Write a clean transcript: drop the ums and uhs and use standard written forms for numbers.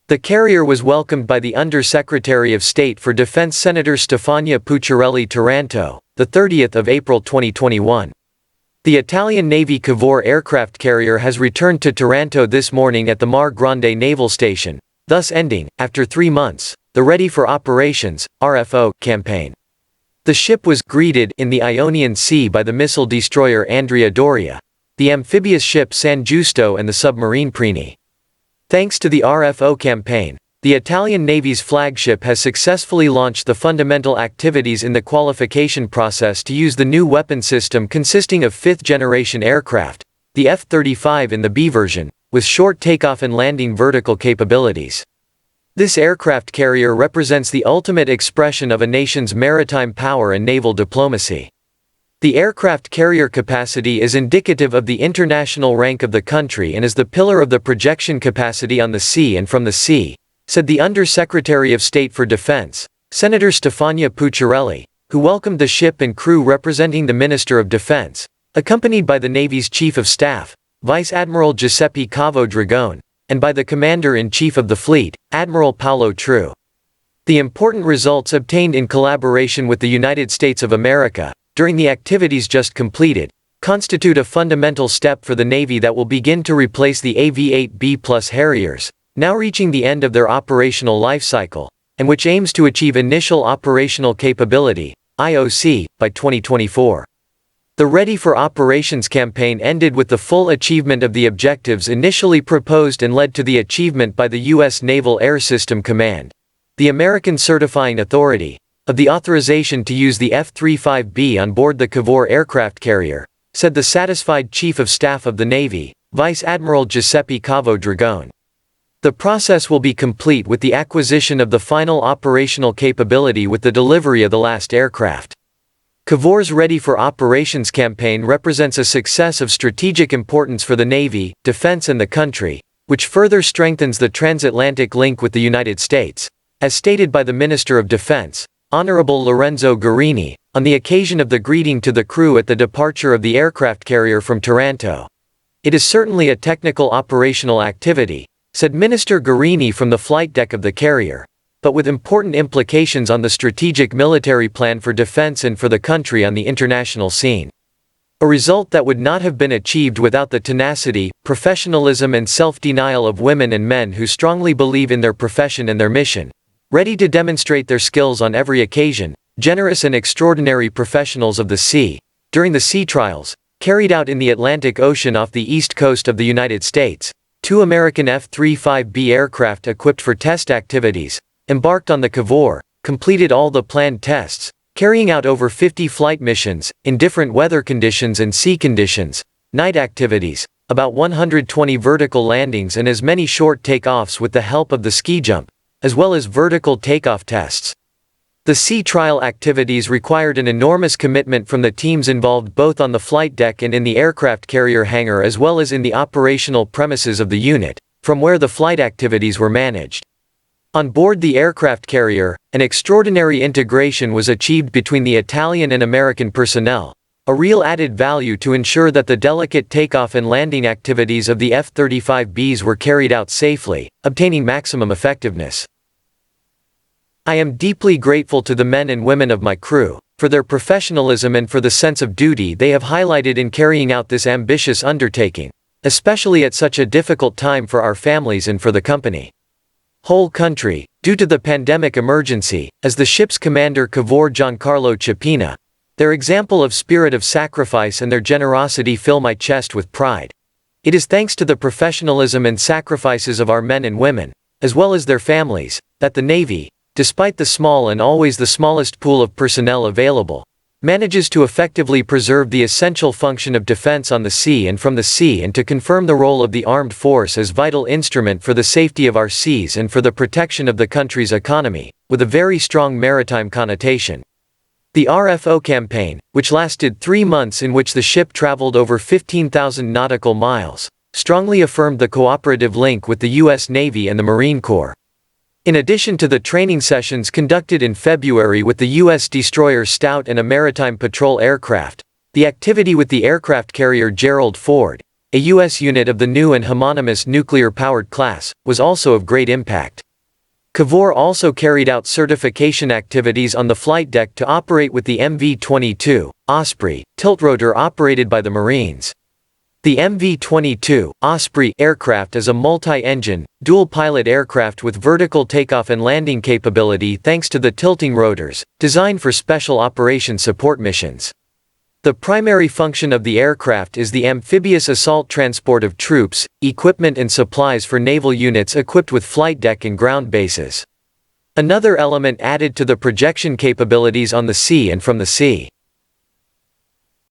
The carrier was welcomed by the Under-Secretary of State for Defense Senator Stefania Pucciarelli Taranto, the 30th of April 2021. The Italian Navy Cavour aircraft carrier has returned to Taranto this morning at the Mar Grande naval station, thus ending, after 3 months, the Ready for Operations (RFO) campaign. The ship was greeted in the Ionian Sea by the missile destroyer Andrea Doria, the amphibious ship San Giusto and the submarine Prini. Thanks to the RFO campaign, the Italian Navy's flagship has successfully launched the fundamental activities in the qualification process to use the new weapon system consisting of fifth-generation aircraft, the F-35 in the B version, with short takeoff and landing vertical capabilities. This aircraft carrier represents the ultimate expression of a nation's maritime power and naval diplomacy. The aircraft carrier capacity is indicative of the international rank of the country and is the pillar of the projection capacity on the sea and from the sea, said the Under-Secretary of State for Defense, Senator Stefania Pucciarelli, who welcomed the ship and crew representing the Minister of Defense, accompanied by the Navy's Chief of Staff, Vice Admiral Giuseppe Cavo Dragone, and by the Commander-in-Chief of the Fleet, Admiral Paolo True. The important results obtained in collaboration with the United States of America, during the activities just completed, constitute a fundamental step for the Navy that will begin to replace the AV-8B+ Harriers, now reaching the end of their operational life cycle, and which aims to achieve Initial Operational Capability, IOC, by 2024. The Ready for Operations campaign ended with the full achievement of the objectives initially proposed and led to the achievement by the U.S. Naval Air System Command, the American certifying authority, of the authorization to use the F-35B on board the Cavour aircraft carrier, said the satisfied Chief of Staff of the Navy, Vice Admiral Giuseppe Cavo Dragone. The process will be complete with the acquisition of the final operational capability with the delivery of the last aircraft. Cavour's Ready for Operations campaign represents a success of strategic importance for the Navy, defense and the country, which further strengthens the transatlantic link with the United States, as stated by the Minister of Defense, Honorable Lorenzo Guerini, on the occasion of the greeting to the crew at the departure of the aircraft carrier from Taranto. It is certainly a technical operational activity, said Minister Guerini from the flight deck of the carrier, but with important implications on the strategic military plan for defense and for the country on the international scene. A result that would not have been achieved without the tenacity, professionalism and self-denial of women and men who strongly believe in their profession and their mission, ready to demonstrate their skills on every occasion, generous and extraordinary professionals of the sea, during the sea trials, carried out in the Atlantic Ocean off the east coast of the United States. 2 American F-35B aircraft equipped for test activities, embarked on the Cavour, completed all the planned tests, carrying out over 50 flight missions, in different weather conditions and sea conditions, night activities, about 120 vertical landings and as many short takeoffs with the help of the ski jump, as well as vertical takeoff tests. The sea trial activities required an enormous commitment from the teams involved both on the flight deck and in the aircraft carrier hangar as well as in the operational premises of the unit, from where the flight activities were managed. On board the aircraft carrier, an extraordinary integration was achieved between the Italian and American personnel, a real added value to ensure that the delicate takeoff and landing activities of the F-35Bs were carried out safely, obtaining maximum effectiveness. I am deeply grateful to the men and women of my crew, for their professionalism and for the sense of duty they have highlighted in carrying out this ambitious undertaking, especially at such a difficult time for our families and for the company. Whole country, due to the pandemic emergency, as the ship's commander Cavour Giancarlo Cipina, their example of spirit of sacrifice and their generosity fill my chest with pride. It is thanks to the professionalism and sacrifices of our men and women, as well as their families, that the Navy, despite the small and always the smallest pool of personnel available, manages to effectively preserve the essential function of defense on the sea and from the sea and to confirm the role of the armed force as vital instrument for the safety of our seas and for the protection of the country's economy, with a very strong maritime connotation. The RFO campaign, which lasted 3 months in which the ship traveled over 15,000 nautical miles, strongly affirmed the cooperative link with the U.S. Navy and the Marine Corps. In addition to the training sessions conducted in February with the U.S. destroyer Stout and a maritime patrol aircraft, the activity with the aircraft carrier Gerald Ford, a U.S. unit of the new and homonymous nuclear-powered class, was also of great impact. Cavour also carried out certification activities on the flight deck to operate with the MV-22 Osprey tiltrotor operated by the Marines. The MV-22 Osprey aircraft is a multi-engine, dual-pilot aircraft with vertical takeoff and landing capability thanks to the tilting rotors, designed for special operation support missions. The primary function of the aircraft is the amphibious assault transport of troops, equipment and supplies for naval units equipped with flight deck and ground bases. Another element added to the projection capabilities on the sea and from the sea.